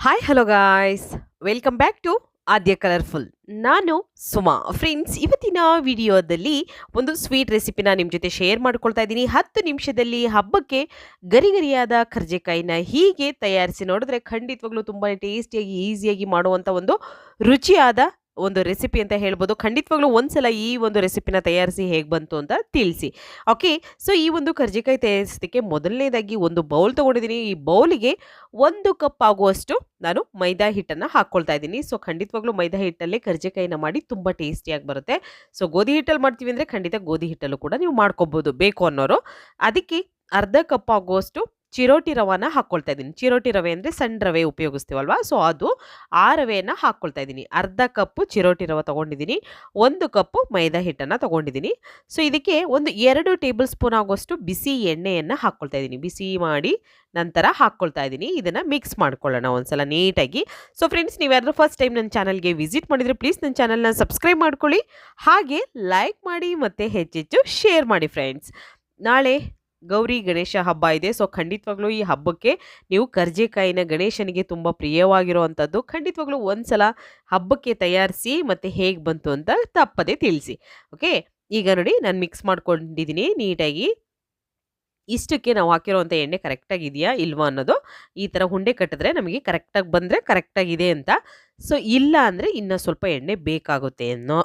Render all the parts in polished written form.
Hi hello guys, welcome back to Aadya colourful. ನಾನು Suma. Friends, ಇವತ್ತಿನ ವಿಡಿಯೋದಲ್ಲಿ ಒಂದು ಸ್ವೀಟ್ ರೆಸಿಪಿನ ನಿಮ್ಮ ಜೊತೆ ಶೇರ್ ಮಾಡ್ಕೊಳ್ತಾ ಇದ್ದೀನಿ. 10 ನಿಮಿಷದಲ್ಲಿ ಹಬ್ಬಕ್ಕೆ ಗರಿಗರಿಯಾದ ಕರ್ಜಿಕಾಯಿನ ಹೀಗೆ ತಯಾರಿಸಿ ನೋಡಿದ್ರೆ ಖಂಡಿತವಾಗ್ಲೂ ತುಂಬಾ ಟೇಸ್ಟಿಯಾಗಿ ಈಸಿಯಾಗಿ ಮಾಡುವಂಥ ಒಂದು ರುಚಿಯಾದ ಒಂದು ರೆಸಿಪಿ ಅಂತ ಹೇಳ್ಬೋದು. ಖಂಡಿತವಾಗ್ಲೂ ಒಂದ್ಸಲ ಈ ಒಂದು ರೆಸಿಪಿನ ತಯಾರಿಸಿ ಹೇಗೆ ಬಂತು ಅಂತ ತಿಳಿಸಿ. ಓಕೆ, ಸೊ ಈ ಒಂದು ಕರ್ಜಿಕಾಯಿ ತಯಾರಿಸೋದಕ್ಕೆ ಮೊದಲನೇದಾಗಿ ಒಂದು ಬೌಲ್ ತೊಗೊಂಡಿದ್ದೀನಿ. ಈ ಬೌಲಿಗೆ 1 ಕಪ್ ಆಗುವಷ್ಟು ನಾನು ಮೈದಾ ಹಿಟ್ಟನ್ನು ಹಾಕ್ಕೊಳ್ತಾ ಇದ್ದೀನಿ. ಸೊ ಖಂಡಿತವಾಗ್ಲೂ ಮೈದಾ ಹಿಟ್ಟಲ್ಲೇ ಕರ್ಜಿಕಾಯಿನ ಮಾಡಿ ತುಂಬ ಟೇಸ್ಟಿಯಾಗಿ ಬರುತ್ತೆ. ಸೊ ಗೋಧಿ ಹಿಟ್ಟಲ್ಲಿ ಮಾಡ್ತೀವಿ ಅಂದರೆ ಖಂಡಿತ ಗೋಧಿ ಹಿಟ್ಟಲ್ಲೂ ಕೂಡ ನೀವು ಮಾಡ್ಕೊಬೋದು ಬೇಕು ಅನ್ನೋರು. ಅದಕ್ಕೆ ಅರ್ಧ ಕಪ್ ಆಗುವಷ್ಟು ಚಿರೋಟಿ ರವಾನ ಹಾಕ್ಕೊಳ್ತಾ ಇದ್ದೀನಿ. ಚಿರೋಟಿ ರವೆ ಅಂದರೆ ಸಣ್ಣ ರವೆ ಉಪಯೋಗಿಸ್ತೀವಲ್ವಾ, ಸೊ ಅದು ಆ ರವೆಯನ್ನು ಹಾಕ್ಕೊಳ್ತಾ ಇದ್ದೀನಿ. ಅರ್ಧ ಕಪ್ಪು ಚಿರೋಟಿ ರವೆ ತೊಗೊಂಡಿದ್ದೀನಿ, 1 ಕಪ್ಪು ಮೈದಾ ಹಿಟ್ಟನ್ನು ತೊಗೊಂಡಿದ್ದೀನಿ. ಸೊ ಇದಕ್ಕೆ ಒಂದು 2 ಟೇಬಲ್ ಸ್ಪೂನ್ ಆಗುವಷ್ಟು ಬಿಸಿ ಎಣ್ಣೆಯನ್ನು ಹಾಕ್ಕೊಳ್ತಾ ಇದ್ದೀನಿ. ಬಿಸಿ ಮಾಡಿ ನಂತರ ಹಾಕ್ಕೊಳ್ತಾ ಇದ್ದೀನಿ. ಇದನ್ನು ಮಿಕ್ಸ್ ಮಾಡ್ಕೊಳ್ಳೋಣ ಒಂದ್ಸಲ ನೀಟಾಗಿ. ಸೊ ಫ್ರೆಂಡ್ಸ್, ನೀವ್ಯಾರು ಫಸ್ಟ್ ಟೈಮ್ ನನ್ನ ಚಾನಲ್ಗೆ ವಿಸಿಟ್ ಮಾಡಿದರೆ ಪ್ಲೀಸ್ ನನ್ನ ಚಾನಲ್ನ ಸಬ್ಸ್ಕ್ರೈಬ್ ಮಾಡ್ಕೊಳ್ಳಿ, ಹಾಗೆ ಲೈಕ್ ಮಾಡಿ ಮತ್ತು ಹೆಚ್ಚೆಚ್ಚು ಶೇರ್ ಮಾಡಿ. ಫ್ರೆಂಡ್ಸ್, ನಾಳೆ ಗೌರಿ ಗಣೇಶ ಹಬ್ಬ ಇದೆ. ಸೊ ಖಂಡಿತವಾಗ್ಲೂ ಈ ಹಬ್ಬಕ್ಕೆ ನೀವು ಕರ್ಜಿಕಾಯಿನ ಗಣೇಶನಿಗೆ ತುಂಬ ಪ್ರಿಯವಾಗಿರುವಂಥದ್ದು. ಖಂಡಿತವಾಗ್ಲೂ ಒಂದ್ಸಲ ಹಬ್ಬಕ್ಕೆ ತಯಾರಿಸಿ ಮತ್ತು ಹೇಗೆ ಬಂತು ಅಂತ ತಪ್ಪದೆ ತಿಳಿಸಿ. ಓಕೆ, ಈಗ ನೋಡಿ ನಾನು ಮಿಕ್ಸ್ ಮಾಡ್ಕೊಂಡಿದ್ದೀನಿ ನೀಟಾಗಿ. ಇಷ್ಟಕ್ಕೆ ನಾವು ಹಾಕಿರೋವಂಥ ಎಣ್ಣೆ ಕರೆಕ್ಟಾಗಿ ಇದೆಯಾ ಇಲ್ವಾ ಅನ್ನೋದು ಈ ಥರ ಉಂಡೆ ಕಟ್ಟಿದ್ರೆ ನಮಗೆ ಕರೆಕ್ಟಾಗಿ ಬಂದರೆ ಕರೆಕ್ಟಾಗಿದೆ ಅಂತ. ಸೊ ಇಲ್ಲ ಅಂದರೆ ಇನ್ನೂ ಸ್ವಲ್ಪ ಎಣ್ಣೆ ಬೇಕಾಗುತ್ತೆ ಅನ್ನೋ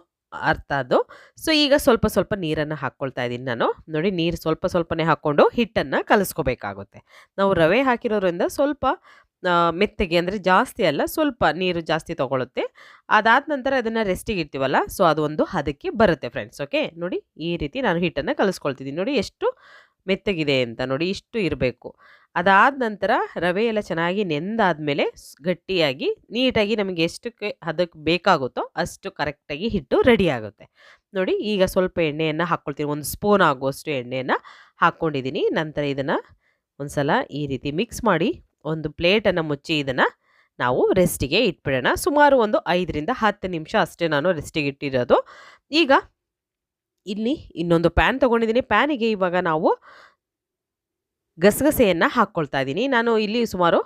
ಅರ್ಥ ಅದು. ಸೊ ಈಗ ಸ್ವಲ್ಪ ಸ್ವಲ್ಪ ನೀರನ್ನು ಹಾಕ್ಕೊಳ್ತಾ ಇದ್ದೀನಿ ನಾನು. ನೋಡಿ, ನೀರು ಸ್ವಲ್ಪ ಸ್ವಲ್ಪನೇ ಹಾಕ್ಕೊಂಡು ಹಿಟ್ಟನ್ನು ಕಲಿಸ್ಕೋಬೇಕಾಗುತ್ತೆ. ನಾವು ರವೆ ಹಾಕಿರೋದ್ರಿಂದ ಸ್ವಲ್ಪ ಮೆತ್ತಗೆ, ಅಂದರೆ ಜಾಸ್ತಿ ಅಲ್ಲ, ಸ್ವಲ್ಪ ನೀರು ಜಾಸ್ತಿ ತೊಗೊಳುತ್ತೆ. ಅದಾದ ನಂತರ ಅದನ್ನು ರೆಸ್ಟಿಗೆ ಇರ್ತೀವಲ್ಲ, ಸೊ ಅದು ಒಂದು ಹದಕ್ಕೆ ಬರುತ್ತೆ ಫ್ರೆಂಡ್ಸ್. ಓಕೆ, ನೋಡಿ ಈ ರೀತಿ ನಾನು ಹಿಟ್ಟನ್ನು ಕಲಿಸ್ಕೊಳ್ತಿದ್ದೀನಿ. ನೋಡಿ ಎಷ್ಟು ಮೆತ್ತಗಿದೆ ಅಂತ, ನೋಡಿ ಇಷ್ಟು ಇರಬೇಕು. ಅದಾದ ನಂತರ ರವೆ ಎಲ್ಲ ಚೆನ್ನಾಗಿ ನೆಂದಾದ್ಮೇಲೆ ಗಟ್ಟಿಯಾಗಿ ನೀಟಾಗಿ ನಮಗೆ ಎಷ್ಟಕ್ಕೆ ಅದಕ್ಕೆ ಬೇಕಾಗುತ್ತೋ ಅಷ್ಟು ಕರೆಕ್ಟಾಗಿ ಹಿಟ್ಟು ರೆಡಿ ಆಗುತ್ತೆ. ನೋಡಿ, ಈಗ ಸ್ವಲ್ಪ ಎಣ್ಣೆಯನ್ನು ಹಾಕ್ಕೊಳ್ತೀನಿ. 1 ಸ್ಪೂನ್ ಆಗುವಷ್ಟು ಎಣ್ಣೆಯನ್ನು ಹಾಕ್ಕೊಂಡಿದ್ದೀನಿ. ನಂತರ ಇದನ್ನು ಒಂದ್ಸಲ ಈ ರೀತಿ ಮಿಕ್ಸ್ ಮಾಡಿ ಒಂದು ಪ್ಲೇಟನ್ನು ಮುಚ್ಚಿ ಇದನ್ನು ನಾವು ರೆಸ್ಟಿಗೆ ಇಟ್ಬಿಡೋಣ. ಸುಮಾರು ಒಂದು 5ರಿಂದ 10 ನಿಮಿಷ ಅಷ್ಟೇ ನಾನು ರೆಸ್ಟಿಗೆ ಇಟ್ಟಿರೋದು. ಈಗ ಇಲ್ಲಿ ಇನ್ನೊಂದು ಪ್ಯಾನ್ ತೊಗೊಂಡಿದ್ದೀನಿ. ಪ್ಯಾನಿಗೆ ಇವಾಗ ನಾವು ಗಸಗಸೆಯನ್ನು ಹಾಕ್ಕೊಳ್ತಾ ಇದ್ದೀನಿ. ನಾನು ಇಲ್ಲಿ ಸುಮಾರು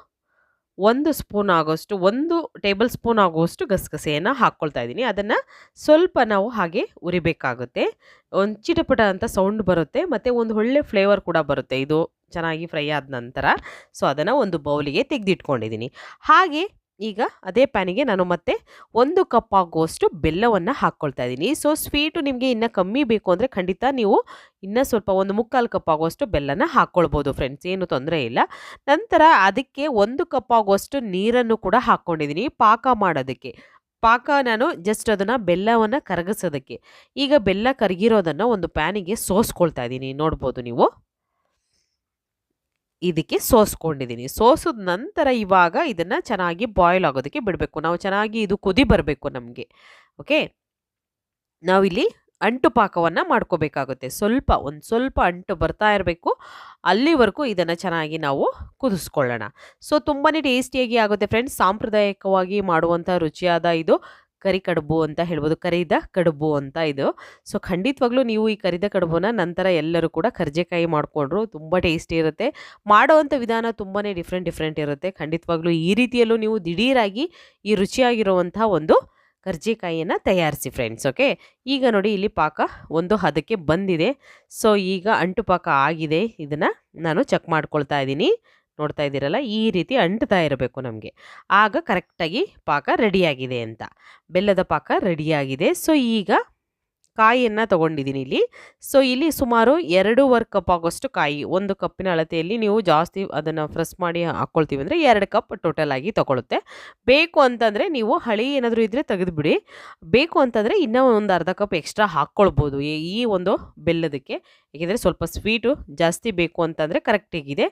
1 ಸ್ಪೂನ್ ಆಗೋಷ್ಟು, 1 ಟೇಬಲ್ ಸ್ಪೂನ್ ಆಗುವಷ್ಟು ಗಸಗಸೆಯನ್ನು ಹಾಕ್ಕೊಳ್ತಾ ಇದ್ದೀನಿ. ಅದನ್ನು ಸ್ವಲ್ಪ ನಾವು ಹಾಗೆ ಉರಿಬೇಕಾಗುತ್ತೆ. ಒಂದು ಚಿಟಪಟ ಅಂತ ಸೌಂಡ್ ಬರುತ್ತೆ ಮತ್ತು ಒಂದು ಒಳ್ಳೆ ಫ್ಲೇವರ್ ಕೂಡ ಬರುತ್ತೆ ಇದು ಚೆನ್ನಾಗಿ ಫ್ರೈ ಆದ ನಂತರ. ಸೊ ಅದನ್ನು ಒಂದು ಬೌಲಿಗೆ ತೆಗೆದಿಟ್ಕೊಂಡಿದ್ದೀನಿ. ಹಾಗೆ ಈಗ ಅದೇ ಪ್ಯಾನಿಗೆ ನಾನು ಮತ್ತೆ 1 ಕಪ್ ಆಗುವಷ್ಟು ಬೆಲ್ಲವನ್ನು ಹಾಕ್ಕೊಳ್ತಾ ಇದ್ದೀನಿ. ಸೊ ಸ್ವೀಟು ನಿಮಗೆ ಇನ್ನೂ ಕಮ್ಮಿ ಬೇಕು ಅಂದರೆ ಖಂಡಿತ ನೀವು ಇನ್ನೂ ಸ್ವಲ್ಪ 1/4 ಕಪ್ ಆಗುವಷ್ಟು ಬೆಲ್ಲನ ಹಾಕ್ಕೊಳ್ಬೋದು ಫ್ರೆಂಡ್ಸ್, ಏನು ತೊಂದರೆ ಇಲ್ಲ. ನಂತರ ಅದಕ್ಕೆ 1 ಕಪ್ ಆಗುವಷ್ಟು ನೀರನ್ನು ಕೂಡ ಹಾಕ್ಕೊಂಡಿದ್ದೀನಿ ಪಾಕ ಮಾಡೋದಕ್ಕೆ. ಪಾಕ ನಾನು ಜಸ್ಟ್ ಅದನ್ನು ಬೆಲ್ಲವನ್ನು ಕರಗಿಸೋದಕ್ಕೆ. ಈಗ ಬೆಲ್ಲ ಕರಗಿರೋದನ್ನು ಒಂದು ಪ್ಯಾನಿಗೆ ಸೋಸ್ಕೊಳ್ತಾ ಇದ್ದೀನಿ. ನೋಡ್ಬೋದು ನೀವು, ಇದಕ್ಕೆ ಸೋಸ್ಕೊಂಡಿದ್ದೀನಿ. ಸೋಸಿದ ನಂತರ ಇವಾಗ ಇದನ್ನು ಚೆನ್ನಾಗಿ ಬಾಯ್ಲ್ ಆಗೋದಕ್ಕೆ ಬಿಡಬೇಕು. ನಾವು ಚೆನ್ನಾಗಿ ಇದು ಕುದಿ ಬರಬೇಕು ನಮಗೆ. ಓಕೆ, ನಾವಿಲ್ಲಿ ಅಂಟು ಪಾಕವನ್ನು ಮಾಡ್ಕೋಬೇಕಾಗುತ್ತೆ. ಒಂದು ಸ್ವಲ್ಪ ಅಂಟು ಬರ್ತಾ ಇರಬೇಕು, ಅಲ್ಲಿವರೆಗೂ ಇದನ್ನು ಚೆನ್ನಾಗಿ ನಾವು ಕುದಿಸ್ಕೊಳ್ಳೋಣ. ಸೊ ತುಂಬಾ ಟೇಸ್ಟಿಯಾಗಿ ಆಗುತ್ತೆ ಫ್ರೆಂಡ್ಸ್. ಸಾಂಪ್ರದಾಯಿಕವಾಗಿ ಮಾಡುವಂಥ ರುಚಿಯಾದ ಇದು ಕರಿಕಡುಬು ಅಂತ ಹೇಳ್ಬೋದು, ಕರಿದ ಕಡುಬು ಅಂತ ಇದು. ಸೊ ಖಂಡಿತವಾಗ್ಲೂ ನೀವು ಈ ಕರಿದ ಕಡುಬುನ ನಂತರ ಎಲ್ಲರೂ ಕೂಡ ಕರ್ಜಿಕಾಯಿ ಮಾಡಿಕೊಂಡ್ರು ತುಂಬ ಟೇಸ್ಟಿ ಇರುತ್ತೆ. ಮಾಡೋವಂಥ ವಿಧಾನ ತುಂಬಾ ಡಿಫ್ರೆಂಟ್ ಇರುತ್ತೆ. ಖಂಡಿತವಾಗ್ಲೂ ಈ ರೀತಿಯಲ್ಲೂ ನೀವು ದಿಢೀರಾಗಿ ಈ ರುಚಿಯಾಗಿರುವಂಥ ಒಂದು ಕರ್ಜಿಕಾಯಿಯನ್ನು ತಯಾರಿಸಿ ಫ್ರೆಂಡ್ಸ್. ಓಕೆ, ಈಗ ನೋಡಿ ಇಲ್ಲಿ ಪಾಕ ಒಂದು ಹದಕ್ಕೆ ಬಂದಿದೆ. ಸೊ ಈಗ ಅಂಟು ಪಾಕ ಆಗಿದೆ. ಇದನ್ನು ನಾನು ಚೆಕ್ ಮಾಡ್ಕೊಳ್ತಾ ಇದ್ದೀನಿ. ನೋಡ್ತಾ ಇದ್ದೀರಲ್ಲ, ಈ ರೀತಿ ಅಂಟ್ತಾ ಇರಬೇಕು ನಮಗೆ, ಆಗ ಕರೆಕ್ಟಾಗಿ ಪಾಕ ರೆಡಿಯಾಗಿದೆ ಅಂತ. ಬೆಲ್ಲದ ಪಾಕ ರೆಡಿಯಾಗಿದೆ. ಸೊ ಈಗ ಕಾಯಿಯನ್ನು ತೊಗೊಂಡಿದ್ದೀನಿ ಇಲ್ಲಿ. ಸೊ ಇಲ್ಲಿ ಸುಮಾರು 2.5 ಕಪ್ ಆಗೋಷ್ಟು ಕಾಯಿ. 1 ಕಪ್ಪಿನ ಅಳತೆಯಲ್ಲಿ ನೀವು ಜಾಸ್ತಿ ಅದನ್ನು ಫ್ರೆಶ್ ಮಾಡಿ ಹಾಕ್ಕೊಳ್ತೀವಿ ಅಂದರೆ 2 ಕಪ್ ಟೋಟಲ್ ಆಗಿ ತೊಗೊಳುತ್ತೆ. ಬೇಕು ಅಂತಂದರೆ ನೀವು ಹಳಿ ಏನಾದರೂ ಇದ್ದರೆ ತೆಗೆದುಬಿಡಿ. ಬೇಕು ಅಂತಂದರೆ ಇನ್ನೂ ಒಂದು ಅರ್ಧ ಕಪ್ ಎಕ್ಸ್ಟ್ರಾ ಹಾಕ್ಕೊಳ್ಬೋದು ಈ ಒಂದು ಬೆಲ್ಲದಕ್ಕೆ. ಏಕೆಂದರೆ ಸ್ವಲ್ಪ ಸ್ವೀಟು ಜಾಸ್ತಿ ಬೇಕು ಅಂತಂದರೆ ಕರೆಕ್ಟಾಗಿದೆ.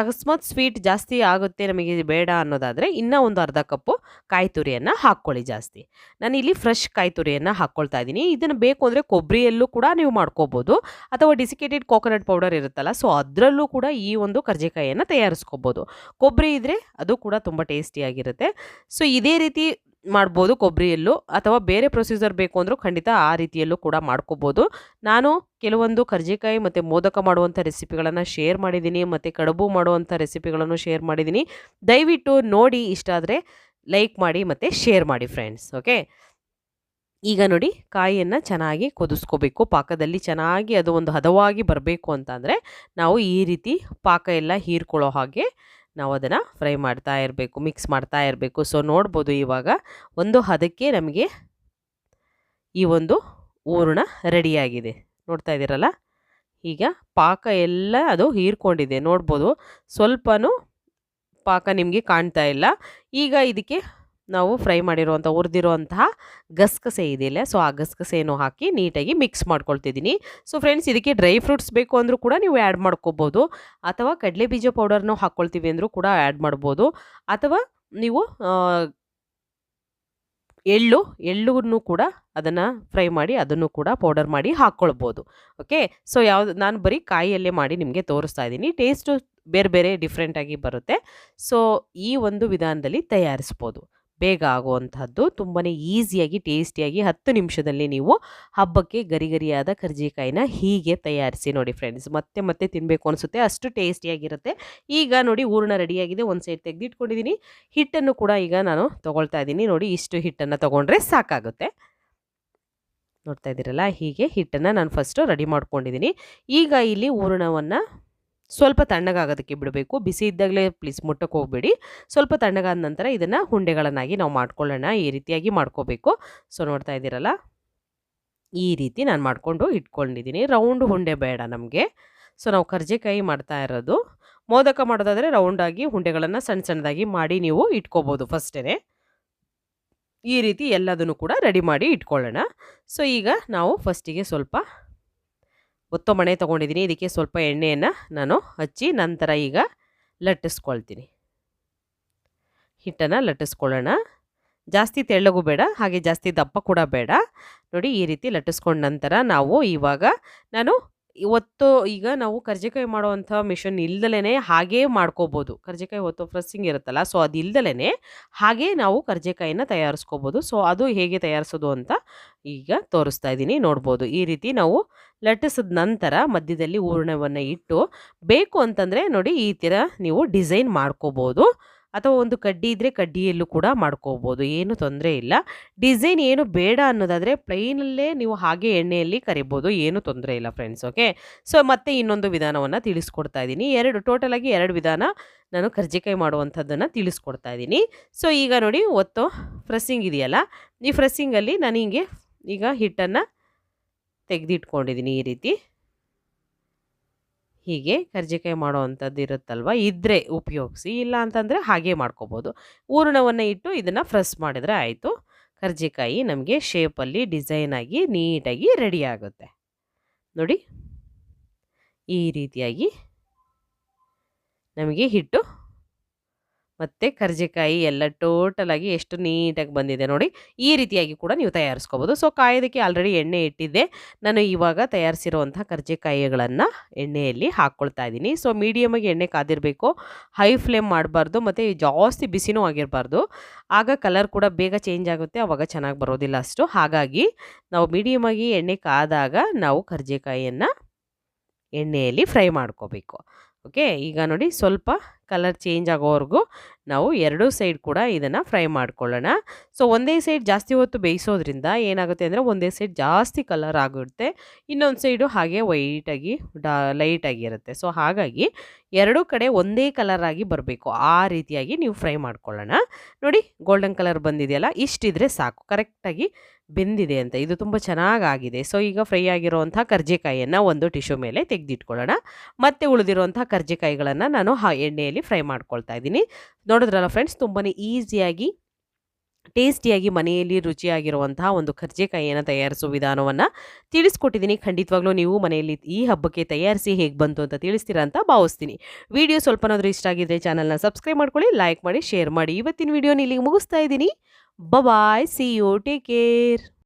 ಅಕಸ್ಮಾತ್ ಸ್ವೀಟ್ ಜಾಸ್ತಿ ಆಗುತ್ತೆ ನಮಗೆ ಬೇಡ ಅನ್ನೋದಾದರೆ ಇನ್ನೂ ಒಂದು ಅರ್ಧ ಕಪ್ಪು ಕಾಯಿ ತುರಿಯನ್ನು ಹಾಕ್ಕೊಳ್ಳಿ ಜಾಸ್ತಿ. ನಾನಿಲ್ಲಿ ಫ್ರೆಶ್ ಕಾಯಿ ತುರಿಯನ್ನು ಹಾಕ್ಕೊಳ್ತಾ ಇದ್ದೀನಿ. ಇದನ್ನು ಬೇಕು ಅಂದರೆ ಕೊಬ್ಬರಿಯಲ್ಲೂ ಕೂಡ ನೀವು ಮಾಡ್ಕೋಬೋದು, ಅಥವಾ ಡಿಸಿಕೇಟೆಡ್ ಕೋಕೋನಟ್ ಪೌಡರ್ ಇರುತ್ತಲ್ಲ, ಸೊ ಅದರಲ್ಲೂ ಕೂಡ ಈ ಒಂದು ಕರ್ಜಿಕಾಯಿಯನ್ನು ತಯಾರಿಸ್ಕೋಬೋದು. ಕೊಬ್ಬರಿ ಇದ್ದರೆ ಅದು ಕೂಡ ತುಂಬ ಟೇಸ್ಟಿಯಾಗಿರುತ್ತೆ. ಸೊ ಇದೇ ರೀತಿ ಮಾಡ್ಬೋದು ಕೊಬ್ಬರಿಯಲ್ಲೂ, ಅಥವಾ ಬೇರೆ ಪ್ರೊಸೀಜರ್ ಬೇಕು ಅಂದರೂ ಖಂಡಿತ ಆ ರೀತಿಯಲ್ಲೂ ಕೂಡ ಮಾಡ್ಕೋಬೋದು. ನಾನು ಕೆಲವೊಂದು ಕರ್ಜಿಕಾಯಿ ಮತ್ತು ಮೋದಕ ಮಾಡುವಂಥ ರೆಸಿಪಿಗಳನ್ನು ಶೇರ್ ಮಾಡಿದ್ದೀನಿ, ಮತ್ತು ಕಡುಬು ಮಾಡುವಂಥ ರೆಸಿಪಿಗಳನ್ನು ಶೇರ್ ಮಾಡಿದ್ದೀನಿ. ದಯವಿಟ್ಟು ನೋಡಿ, ಇಷ್ಟ ಆದರೆ ಲೈಕ್ ಮಾಡಿ ಮತ್ತು ಶೇರ್ ಮಾಡಿ ಫ್ರೆಂಡ್ಸ್. ಓಕೆ, ಈಗ ನೋಡಿ ಕಾಯಿಯನ್ನು ಚೆನ್ನಾಗಿ ಕುದಿಸ್ಕೋಬೇಕು. ಪಾಕದಲ್ಲಿ ಚೆನ್ನಾಗಿ ಅದು ಒಂದು ಹದವಾಗಿ ಬರಬೇಕು ಅಂತಂದರೆ ನಾವು ಈ ರೀತಿ ಪಾಕ ಎಲ್ಲ ಹೀರ್ಕೊಳ್ಳೋ ಹಾಗೆ ನಾವು ಅದನ್ನು ಫ್ರೈ ಮಾಡ್ತಾ ಇರಬೇಕು, ಮಿಕ್ಸ್ ಮಾಡ್ತಾ ಇರಬೇಕು. ಸೊ ನೋಡ್ಬೋದು ಇವಾಗ ಒಂದು ಹದಕ್ಕೆ ನಮಗೆ ಈ ಒಂದು ಹೂರಣ ರೆಡಿಯಾಗಿದೆ. ನೋಡ್ತಾ ಇದ್ದೀರಲ್ಲ, ಈಗ ಪಾಕ ಎಲ್ಲ ಅದು ಹೀರ್ಕೊಂಡಿದೆ. ನೋಡ್ಬೋದು ಸ್ವಲ್ಪನೂ ಪಾಕ ನಿಮಗೆ ಕಾಣ್ತಾ ಇಲ್ಲ. ಈಗ ಇದಕ್ಕೆ ನಾವು ಫ್ರೈ ಮಾಡಿರುವಂಥ ಹುರಿದಿರುವಂತಹ ಗಸಗಸೆ ಇದೆಯಲ್ಲ, ಸೊ ಆ ಗಸಗಸೆಯನ್ನು ಹಾಕಿ ನೀಟಾಗಿ ಮಿಕ್ಸ್ ಮಾಡ್ಕೊಳ್ತಿದ್ದೀನಿ. ಸೊ ಫ್ರೆಂಡ್ಸ್, ಇದಕ್ಕೆ ಡ್ರೈ ಫ್ರೂಟ್ಸ್ ಬೇಕು ಅಂದರೂ ಕೂಡ ನೀವು ಆ್ಯಡ್ ಮಾಡ್ಕೋಬೋದು, ಅಥವಾ ಕಡಲೆ ಬೀಜ ಪೌಡರ್ನು ಹಾಕ್ಕೊಳ್ತೀವಿ ಅಂದರೂ ಕೂಡ ಆ್ಯಡ್ ಮಾಡ್ಬೋದು, ಅಥವಾ ನೀವು ಎಳ್ಳನ್ನು ಕೂಡ ಅದನ್ನು ಫ್ರೈ ಮಾಡಿ ಅದನ್ನು ಕೂಡ ಪೌಡರ್ ಮಾಡಿ ಹಾಕ್ಕೊಳ್ಬೋದು. ಓಕೆ, ಸೊ ನಾನು ಬರೀ ಕಾಯಿಯಲ್ಲೇ ಮಾಡಿ ನಿಮಗೆ ತೋರಿಸ್ತಾ ಇದ್ದೀನಿ. ಟೇಸ್ಟು ಬೇರೆ ಬೇರೆ ಡಿಫ್ರೆಂಟಾಗಿ ಬರುತ್ತೆ. ಸೊ ಈ ಒಂದು ವಿಧಾನದಲ್ಲಿ ತಯಾರಿಸ್ಬೋದು. ಬೇಗ ಆಗುವಂತಹದ್ದು, ತುಂಬಾ ಈಸಿಯಾಗಿ ಟೇಸ್ಟಿಯಾಗಿ 10 ನಿಮಿಷದಲ್ಲಿ ನೀವು ಹಬ್ಬಕ್ಕೆ ಗರಿಗರಿಯಾದ ಕರ್ಜಿಕಾಯಿನ ಹೀಗೆ ತಯಾರಿಸಿ ನೋಡಿ ಫ್ರೆಂಡ್ಸ್. ಮತ್ತೆ ಮತ್ತೆ ತಿನ್ನಬೇಕು ಅನಿಸುತ್ತೆ, ಅಷ್ಟು ಟೇಸ್ಟಿಯಾಗಿರುತ್ತೆ. ಈಗ ನೋಡಿ ಹೂರಣ ರೆಡಿಯಾಗಿದೆ, ಒಂದು ಸೈಡ್ ತೆಗೆದಿಟ್ಕೊಂಡಿದ್ದೀನಿ. ಹಿಟ್ಟನ್ನು ಕೂಡ ಈಗ ನಾನು ತೊಗೊಳ್ತಾ ಇದ್ದೀನಿ. ನೋಡಿ, ಇಷ್ಟು ಹಿಟ್ಟನ್ನು ತೊಗೊಂಡ್ರೆ ಸಾಕಾಗುತ್ತೆ. ನೋಡ್ತಾ ಇದ್ದೀರಲ್ಲ, ಹೀಗೆ ಹಿಟ್ಟನ್ನು ನಾನು ಫಸ್ಟು ರೆಡಿ ಮಾಡ್ಕೊಂಡಿದ್ದೀನಿ. ಈಗ ಇಲ್ಲಿ ಹೂರಣವನ್ನು ಸ್ವಲ್ಪ ತಣ್ಣಗಾಗೋದಕ್ಕೆ ಬಿಡಬೇಕು. ಬಿಸಿ ಇದ್ದಾಗಲೇ ಪ್ಲೀಸ್ ಮುಟ್ಟಕ್ಕೆ ಹೋಗಬೇಡಿ. ಸ್ವಲ್ಪ ತಣ್ಣಗಾದ ನಂತರ ಇದನ್ನು ಉಂಡೆಗಳನ್ನಾಗಿ ನಾವು ಮಾಡ್ಕೊಳ್ಳೋಣ. ಈ ರೀತಿಯಾಗಿ ಮಾಡ್ಕೋಬೇಕು. ಸೊ ನೋಡ್ತಾ ಇದ್ದೀರಲ್ಲ, ಈ ರೀತಿ ನಾನು ಮಾಡಿಕೊಂಡು ಇಟ್ಕೊಂಡಿದ್ದೀನಿ. ರೌಂಡ್ ಉಂಡೆ ಬೇಡ ನಮಗೆ. ಸೊ ನಾವು ಕರ್ಜಿಕಾಯಿ ಮಾಡ್ತಾ ಇರೋದು. ಮೋದಕ ಮಾಡೋದಾದರೆ ರೌಂಡಾಗಿ ಉಂಡೆಗಳನ್ನು ಸಣ್ಣ ಸಣ್ಣದಾಗಿ ಮಾಡಿ ನೀವು ಇಟ್ಕೋಬೋದು ಫಸ್ಟೇ. ಈ ರೀತಿ ಎಲ್ಲದನ್ನು ಕೂಡ ರೆಡಿ ಮಾಡಿ ಇಟ್ಕೊಳ್ಳೋಣ. ಸೊ ಈಗ ನಾವು ಫಸ್ಟಿಗೆ ಸ್ವಲ್ಪ ಒತ್ತೋ ಮಣೆ ತೊಗೊಂಡಿದ್ದೀನಿ. ಇದಕ್ಕೆ ಸ್ವಲ್ಪ ಎಣ್ಣೆಯನ್ನು ನಾನು ಹಚ್ಚಿ ನಂತರ ಈಗ ಲಟ್ಟಿಸ್ಕೊಳ್ತೀನಿ. ಹಿಟ್ಟನ್ನು ಲಟ್ಟಿಸ್ಕೊಳ್ಳೋಣ. ಜಾಸ್ತಿ ತೆಳ್ಳಗೂ ಬೇಡ, ಹಾಗೆ ಜಾಸ್ತಿ ದಪ್ಪ ಕೂಡ ಬೇಡ. ನೋಡಿ, ಈ ರೀತಿ ಲಟ್ಟಿಸ್ಕೊಂಡ ನಂತರ ಈಗ ನಾವು ಕರ್ಜಿಕಾಯಿ ಮಾಡುವಂಥ ಮಿಷನ್ ಇಲ್ದಲೇ ಹಾಗೇ ಮಾಡ್ಕೋಬೋದು. ಕರ್ಜಿಕಾಯಿ ಒತ್ತೋ ಫ್ರೆಸ್ಸಿಂಗ್ ಇರುತ್ತಲ್ಲ, ಸೊ ಅದು ಇಲ್ದಲೇ ಹಾಗೇ ನಾವು ಕರ್ಜಿಕಾಯಿನ ತಯಾರಿಸ್ಕೋಬೋದು. ಸೊ ಅದು ಹೇಗೆ ತಯಾರಿಸೋದು ಅಂತ ಈಗ ತೋರಿಸ್ತಾ ಇದ್ದೀನಿ. ನೋಡ್ಬೋದು, ಈ ರೀತಿ ನಾವು ಲಟ್ಟಿಸಿದ ನಂತರ ಮಧ್ಯದಲ್ಲಿ ಹೂರಣವನ್ನು ಇಟ್ಟು, ಬೇಕು ಅಂತಂದರೆ ನೋಡಿ ಈ ಥರ ನೀವು ಡಿಸೈನ್ ಮಾಡ್ಕೋಬೋದು, ಅಥವಾ ಒಂದು ಕಡ್ಡಿ ಇದ್ದರೆ ಕಡ್ಡಿಯಲ್ಲೂ ಕೂಡ ಮಾಡ್ಕೋಬೋದು, ಏನು ತೊಂದರೆ ಇಲ್ಲ. ಡಿಸೈನ್ ಏನು ಬೇಡ ಅನ್ನೋದಾದರೆ ಪ್ಲೈನಲ್ಲೇ ನೀವು ಹಾಗೆ ಎಣ್ಣೆಯಲ್ಲಿ ಕರಿಬೋದು, ಏನು ತೊಂದರೆ ಇಲ್ಲ ಫ್ರೆಂಡ್ಸ್. ಓಕೆ, ಸೊ ಮತ್ತೆ ಇನ್ನೊಂದು ವಿಧಾನವನ್ನು ತಿಳಿಸ್ಕೊಡ್ತಾ ಇದ್ದೀನಿ. ಟೋಟಲಾಗಿ 2 ವಿಧಾನ ನಾನು ಕರ್ಜಿಕಾಯಿ ಮಾಡುವಂಥದ್ದನ್ನು ತಿಳಿಸ್ಕೊಡ್ತಾ ಇದ್ದೀನಿ. ಸೊ ಈಗ ನೋಡಿ, ಫ್ರೆಸ್ಸಿಂಗ್ ಇದೆಯಲ್ಲ, ಈ ಫ್ರೆಸ್ಸಿಂಗಲ್ಲಿ ನಾನು ಹಿಂಗೆ ಈಗ ಹಿಟ್ಟನ್ನು ತೆಗೆದಿಟ್ಕೊಂಡಿದ್ದೀನಿ. ಈ ರೀತಿ ಹೀಗೆ ಕರ್ಜಿಕಾಯಿ ಮಾಡೋವಂಥದ್ದು ಇರುತ್ತಲ್ವ, ಇದ್ದರೆ ಉಪಯೋಗಿಸಿ, ಇಲ್ಲ ಅಂತಂದರೆ ಹಾಗೆ ಮಾಡ್ಕೋಬೋದು. ಹೂರಣವನ್ನು ಇಟ್ಟು ಇದನ್ನು ಫ್ರೆಸ್ ಮಾಡಿದರೆ ಆಯಿತು. ಕರ್ಜಿಕಾಯಿ ನಮಗೆ ಶೇಪಲ್ಲಿ ಡಿಸೈನಾಗಿ ನೀಟಾಗಿ ರೆಡಿ ಆಗುತ್ತೆ. ನೋಡಿ, ಈ ರೀತಿಯಾಗಿ ನಮಗೆ ಹಿಟ್ಟು ಮತ್ತು ಕರ್ಜಿಕಾಯಿ ಎಲ್ಲ ಟೋಟಲಾಗಿ ಎಷ್ಟು ನೀಟಾಗಿ ಬಂದಿದೆ ನೋಡಿ. ಈ ರೀತಿಯಾಗಿ ಕೂಡ ನೀವು ತಯಾರಿಸ್ಕೋಬೋದು. ಸೊ ಕಾಯೋದಕ್ಕೆ ಆಲ್ರೆಡಿ ಎಣ್ಣೆ ಇಟ್ಟಿದ್ದೆ. ನಾನು ಇವಾಗ ತಯಾರಿಸಿರುವಂಥ ಕರ್ಜಿಕಾಯಿಗಳನ್ನು ಎಣ್ಣೆಯಲ್ಲಿ ಹಾಕ್ಕೊಳ್ತಾ ಇದ್ದೀನಿ. ಸೊ ಮೀಡಿಯಮಾಗಿ ಎಣ್ಣೆ ಕಾದಿರಬೇಕು, ಹೈ ಫ್ಲೇಮ್ ಮಾಡಬಾರ್ದು, ಮತ್ತು ಜಾಸ್ತಿ ಬಿಸಿನೂ ಆಗಿರಬಾರ್ದು. ಆಗ ಕಲರ್ ಕೂಡ ಬೇಗ ಚೇಂಜ್ ಆಗುತ್ತೆ, ಆವಾಗ ಚೆನ್ನಾಗಿ ಬರೋದಿಲ್ಲ ಅಷ್ಟು. ಹಾಗಾಗಿ ನಾವು ಮೀಡಿಯಮಾಗಿ ಎಣ್ಣೆ ಕಾದಾಗ ನಾವು ಕರ್ಜಿಕಾಯಿಯನ್ನು ಎಣ್ಣೆಯಲ್ಲಿ ಫ್ರೈ ಮಾಡ್ಕೋಬೇಕು. ಓಕೆ, ಈಗ ನೋಡಿ ಸ್ವಲ್ಪ ಕಲರ್ ಚೇಂಜ್ ಆಗೋವರೆಗೂ ನಾವು 2 ಸೈಡ್ ಕೂಡ ಇದನ್ನು ಫ್ರೈ ಮಾಡ್ಕೊಳ್ಳೋಣ. ಸೊ ಒಂದೇ ಸೈಡ್ ಜಾಸ್ತಿ ಹೊತ್ತು ಬೇಯಿಸೋದ್ರಿಂದ ಏನಾಗುತ್ತೆ ಅಂದರೆ ಒಂದೇ ಸೈಡ್ ಜಾಸ್ತಿ ಕಲರ್ ಆಗುತ್ತೆ, ಇನ್ನೊಂದು ಸೈಡು ಹಾಗೆ ವೈಟಾಗಿ ಲೈಟಾಗಿರುತ್ತೆ. ಸೊ ಹಾಗಾಗಿ 2 ಕಡೆ ಒಂದೇ ಕಲರ್ ಆಗಿ ಬರಬೇಕು, ಆ ರೀತಿಯಾಗಿ ನೀವು ಫ್ರೈ ಮಾಡ್ಕೊಳ್ಳೋಣ. ನೋಡಿ, ಗೋಲ್ಡನ್ ಕಲರ್ ಬಂದಿದೆಯಲ್ಲ, ಇಷ್ಟಿದ್ರೆ ಸಾಕು, ಕರೆಕ್ಟಾಗಿ ಬೆಂದಿದೆ ಅಂತ, ಇದು ತುಂಬ ಚೆನ್ನಾಗಾಗಿದೆ. ಸೊ ಈಗ ಫ್ರೈ ಆಗಿರುವಂಥ ಕರ್ಜಿಕಾಯಿಯನ್ನು ಒಂದು ಟಿಶ್ಯೂ ಮೇಲೆ ತೆಗೆದಿಟ್ಕೊಳ್ಳೋಣ. ಮತ್ತು ಉಳಿದಿರುವಂಥ ಕರ್ಜಿಕಾಯಿಗಳನ್ನು ನಾನು ಎಣ್ಣೆಯಲ್ಲಿ ಫ್ರೈ ಮಾಡ್ಕೊಳ್ತಾ ಇದ್ದೀನಿ. ನೋಡಿದ್ರಲ್ಲ ಫ್ರೆಂಡ್ಸ್, ತುಂಬಾ ಈಸಿಯಾಗಿ ಟೇಸ್ಟಿಯಾಗಿ ಮನೆಯಲ್ಲಿ ರುಚಿಯಾಗಿರುವಂತಹ ಒಂದು ಕರ್ಜಿಕಾಯಿಯನ್ನು ತಯಾರಿಸೋ ವಿಧಾನವನ್ನು ತಿಳಿಸ್ಕೊಟ್ಟಿದ್ದೀನಿ. ಖಂಡಿತವಾಗ್ಲೂ ನೀವು ಮನೆಯಲ್ಲಿ ಈ ಹಬ್ಬಕ್ಕೆ ತಯಾರಿಸಿ ಹೇಗೆ ಬಂತು ಅಂತ ತಿಳಿಸ್ತೀರಾ ಅಂತ ಭಾವಿಸ್ತೀನಿ. ವಿಡಿಯೋ ಸ್ವಲ್ಪನಾದರೂ ಇಷ್ಟ ಆಗಿದ್ದರೆ ಚಾನಲ್ನ ಸಬ್ಸ್ಕ್ರೈಬ್ ಮಾಡ್ಕೊಳ್ಳಿ, ಲೈಕ್ ಮಾಡಿ, ಶೇರ್ ಮಾಡಿ. ಇವತ್ತಿನ ವಿಡಿಯೋನ ಇಲ್ಲಿಗೆ ಮುಗಿಸ್ತಾ ಇದ್ದೀನಿ. ಬಾಯ್, ಸಿ ಯು, ಟೇಕ್ ಕೇರ್.